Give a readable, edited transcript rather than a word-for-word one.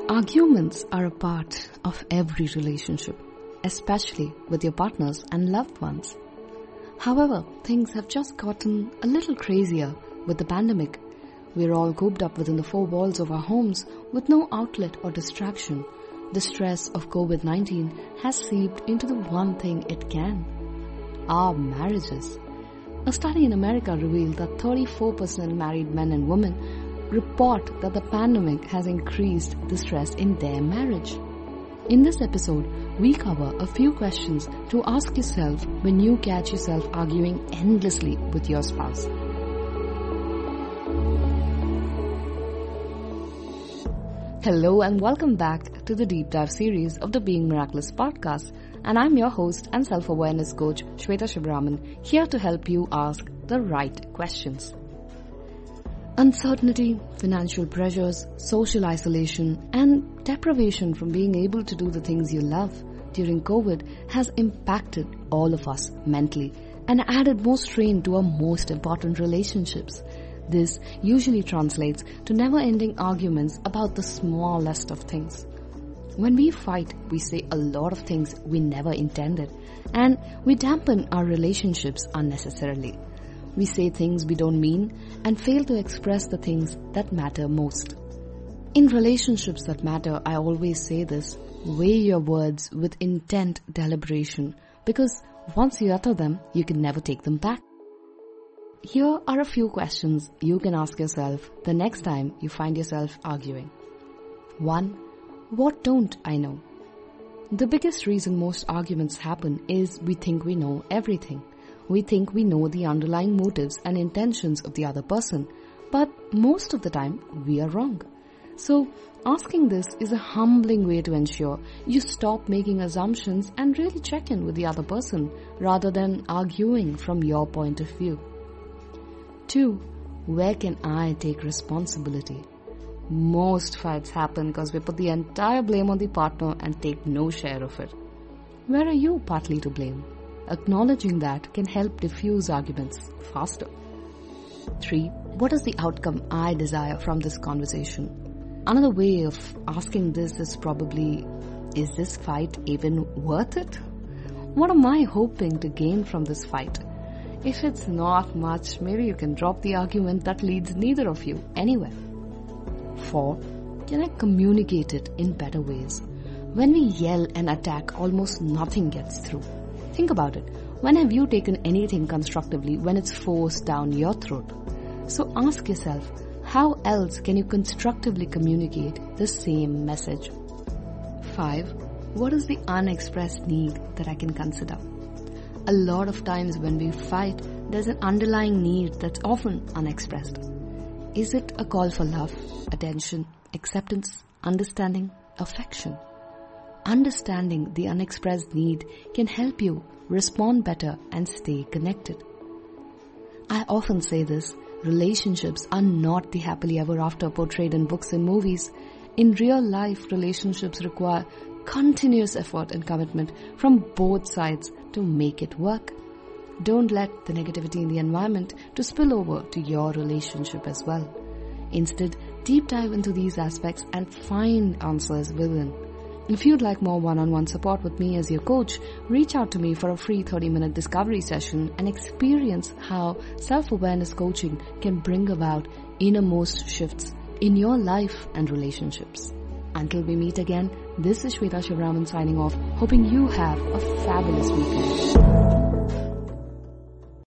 Arguments are a part of every relationship, especially with your partners and loved ones. However, things have just gotten a little crazier with the pandemic. We're all cooped up within the four walls of our homes with no outlet or distraction. The stress of COVID-19 has seeped into the one thing it can: our marriages. A study in America revealed that 34% married men and women report that the pandemic has increased the stress in their marriage. In this episode, we cover a few questions to ask yourself when you catch yourself arguing endlessly with your spouse. Hello and welcome back to the deep dive series of the Being Miraculous podcast, and I'm your host and self-awareness coach Shweta Shibraman, here to help you ask the right questions. Uncertainty, financial pressures, social isolation, and deprivation from being able to do the things you love during COVID has impacted all of us mentally and added more strain to our most important relationships. This usually translates to never-ending arguments about the smallest of things. When we fight, we say a lot of things we never intended, and we dampen our relationships unnecessarily. We say things we don't mean and fail to express the things that matter most. In relationships that matter, I always say this: weigh your words with intent deliberation, because once you utter them, you can never take them back. Here are a few questions you can ask yourself the next time you find yourself arguing. 1. What don't I know? The biggest reason most arguments happen is we think we know everything. We think we know the underlying motives and intentions of the other person, but most of the time we are wrong. So, asking this is a humbling way to ensure you stop making assumptions and really check in with the other person rather than arguing from your point of view. 2. Where can I take responsibility? Most fights happen because we put the entire blame on the partner and take no share of it. Where are you partly to blame? Acknowledging that can help diffuse arguments faster. 3. What is the outcome I desire from this conversation? Another way of asking this is probably, is this fight even worth it? What am I hoping to gain from this fight? If it's not much, maybe you can drop the argument that leads neither of you anywhere. 4. Can I communicate it in better ways? When we yell and attack, almost nothing gets through. Think about it. When have you taken anything constructively when it's forced down your throat? So ask yourself, how else can you constructively communicate the same message? 5. What is the unexpressed need that I can consider? A lot of times when we fight, there's an underlying need that's often unexpressed. Is it a call for love, attention, acceptance, understanding, affection? Understanding the unexpressed need can help you respond better and stay connected. I often say this: relationships are not the happily ever after portrayed in books and movies. In real life, relationships require continuous effort and commitment from both sides to make it work. Don't let the negativity in the environment to spill over to your relationship as well. Instead, deep dive into these aspects and find answers within. If you'd like more one-on-one support with me as your coach, reach out to me for a free 30-minute discovery session and experience how self-awareness coaching can bring about innermost shifts in your life and relationships. Until we meet again, this is Shweta Shibraman signing off, hoping you have a fabulous weekend.